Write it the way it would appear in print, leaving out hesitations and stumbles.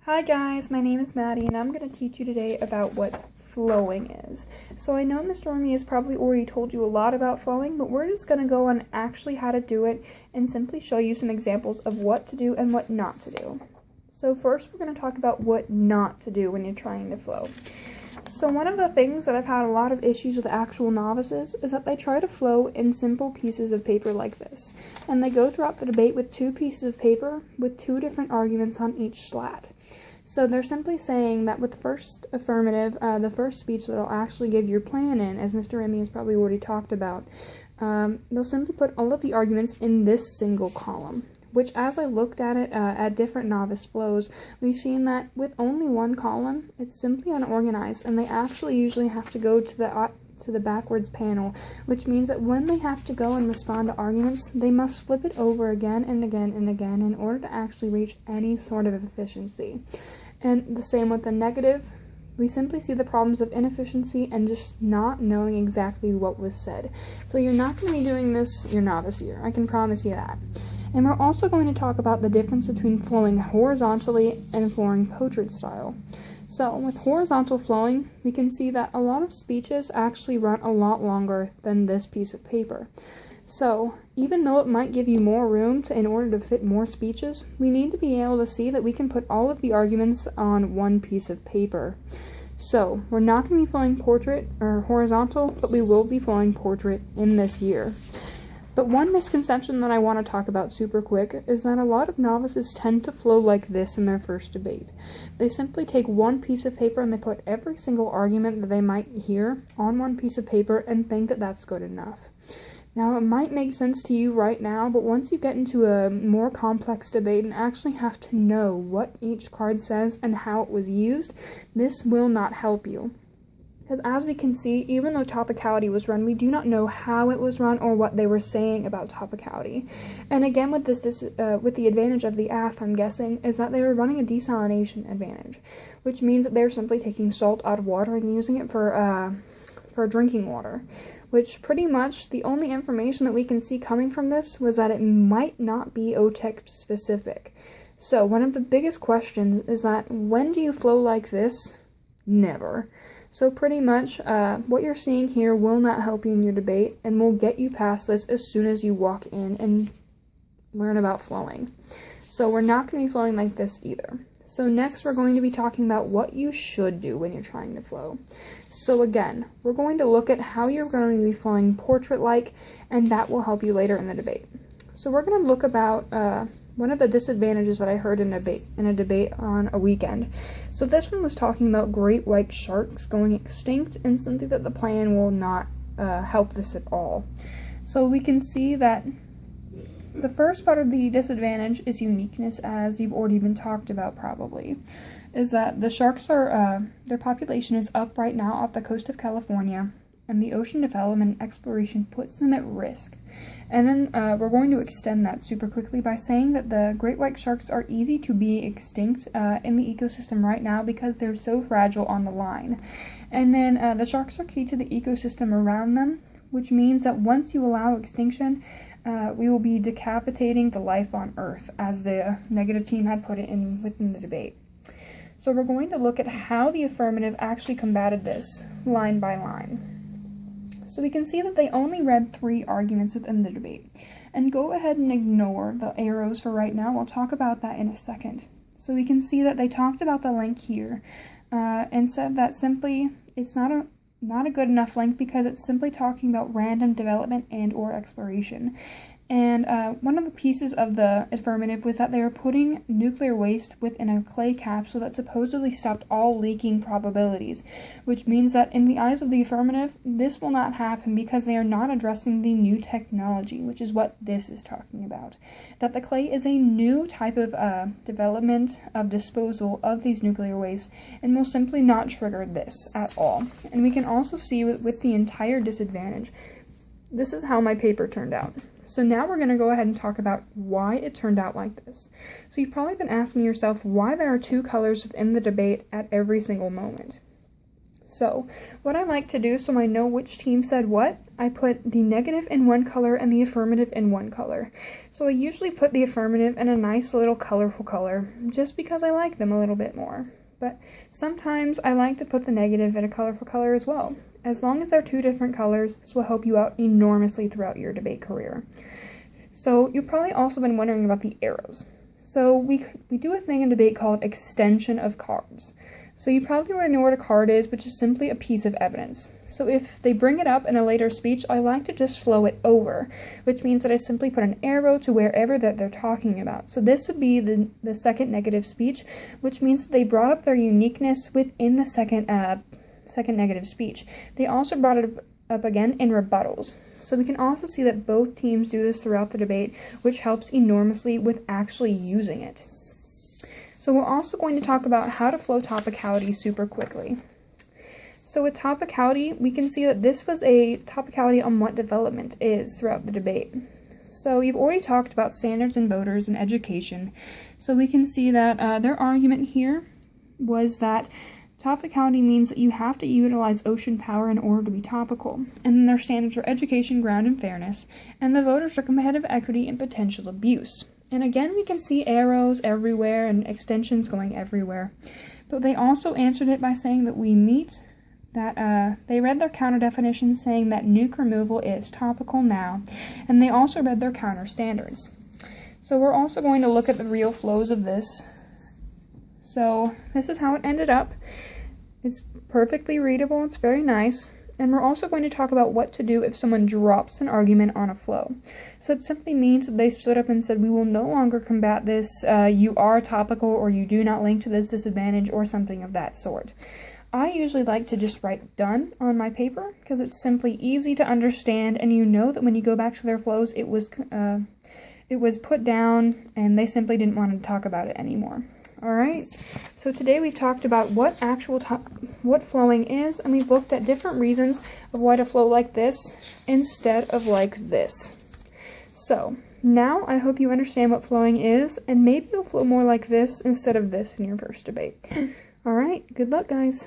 Hi guys, my name is Maddie and I'm going to teach you today about what flowing is. So I know Mr. Remy has probably already told you a lot about flowing, but we're just going to go on actually how to do it and simply show you some examples of what to do and what not to do. So first we're going to talk about what not to do when you're trying to flow. So one of the things that I've had a lot of issues with actual novices is that they try to flow in simple pieces of paper like this. And they go throughout the debate with two pieces of paper with two different arguments on each slat. So they're simply saying that with the first affirmative, the first speech that I'll actually give your plan in, as Mr. Remy has probably already talked about, they'll simply put all of the arguments in this single column. Which, as I looked at it at different novice flows, we've seen that with only one column, it's simply unorganized, and they actually usually have to go to the backwards panel, which means that when they have to go and respond to arguments, they must flip it over again and again and again in order to actually reach any sort of efficiency. And the same with the negative. We simply see the problems of inefficiency and just not knowing exactly what was said. So you're not going to be doing this your novice year, I can promise you that. And we're also going to talk about the difference between flowing horizontally and flowing portrait style. So with horizontal flowing, we can see that a lot of speeches actually run a lot longer than this piece of paper. So even though it might give you more room in order to fit more speeches, we need to be able to see that we can put all of the arguments on one piece of paper. So we're not going to be flowing portrait or horizontal, but we will be flowing portrait in this year. But one misconception that I want to talk about super quick is that a lot of novices tend to flow like this in their first debate. They simply take one piece of paper and they put every single argument that they might hear on one piece of paper and think that that's good enough. Now, it might make sense to you right now, but once you get into a more complex debate and actually have to know what each card says and how it was used, this will not help you. Because as we can see, even though topicality was run, we do not know how it was run or what they were saying about topicality. And again, with with the advantage of the AF, I'm guessing, is that they were running a desalination advantage, which means that they're simply taking salt out of water and using it for drinking water. Which pretty much the only information that we can see coming from this was that it might not be OTEC specific. So one of the biggest questions is that when do you flow like this? Never. So pretty much, what you're seeing here will not help you in your debate, and will get you past this as soon as you walk in and learn about flowing. So we're not going to be flowing like this either. So next we're going to be talking about what you should do when you're trying to flow. So again, we're going to look at how you're going to be flowing portrait-like, and that will help you later in the debate. So we're going to look about one of the disadvantages that I heard in a debate on a weekend. So this one was talking about great white sharks going extinct, and something that the plan will not help this at all. So we can see that the first part of the disadvantage is uniqueness, as you've already been talked about probably, is that the sharks are, their population is up right now off the coast of California, and the ocean development and exploration puts them at risk. And then we're going to extend that super quickly by saying that the great white sharks are easy to be extinct in the ecosystem right now because they're so fragile on the line. And then the sharks are key to the ecosystem around them, which means that once you allow extinction, we will be decapitating the life on Earth, as the negative team had put it within the debate. So we're going to look at how the affirmative actually combated this, line by line. So we can see that they only read 3 arguments within the debate. And go ahead and ignore the arrows for right now. We'll talk about that in a second. So we can see that they talked about the link here and said that simply it's not a good enough link because it's simply talking about random development and or exploration. And one of the pieces of the affirmative was that they were putting nuclear waste within a clay capsule that supposedly stopped all leaking probabilities, which means that in the eyes of the affirmative, this will not happen because they are not addressing the new technology, which is what this is talking about. That the clay is a new type of development of disposal of these nuclear waste and will simply not trigger this at all. And we can also see with the entire disadvantage, this is how my paper turned out. So now we're going to go ahead and talk about why it turned out like this. So you've probably been asking yourself why there are 2 colors within the debate at every single moment. So, what I like to do so I know which team said what, I put the negative in one color and the affirmative in one color. So I usually put the affirmative in a nice little colorful color, just because I like them a little bit more. But sometimes I like to put the negative in a colorful color as well. As long as they're two different colors, this will help you out enormously throughout your debate career. So you've probably also been wondering about the arrows. So we do a thing in debate called extension of cards. So you probably already know what a card is, which is simply a piece of evidence. So if they bring it up in a later speech, I like to just flow it over, which means that I simply put an arrow to wherever that they're talking about. So this would be the second negative speech, which means that they brought up their uniqueness within the second negative speech. They also brought it up again in rebuttals. So we can also see that both teams do this throughout the debate, which helps enormously with actually using it. So we're also going to talk about how to flow topicality super quickly. So with topicality, we can see that this was a topicality on what development is throughout the debate. So you've already talked about standards and voters and education. So we can see that their argument here was that topicality means that you have to utilize ocean power in order to be topical. And then their standards are education, ground, and fairness. And the voters are competitive equity and potential abuse. And again, we can see arrows everywhere and extensions going everywhere. But they also answered it by saying that they read their counter definition saying that nuke removal is topical now. And they also read their counter standards. So we're also going to look at the real flows of this. So this is how it ended up. It's perfectly readable. It's very nice. And we're also going to talk about what to do if someone drops an argument on a flow. So it simply means that they stood up and said, we will no longer combat this, you are topical, or you do not link to this disadvantage, or something of that sort. I usually like to just write done on my paper, because it's simply easy to understand, and you know that when you go back to their flows, it was put down, and they simply didn't want to talk about it anymore. Alright, so today we've talked about what flowing is, and we've looked at different reasons of why to flow like this instead of like this. So, now I hope you understand what flowing is, and maybe you'll flow more like this instead of this in your first debate. Alright, good luck guys.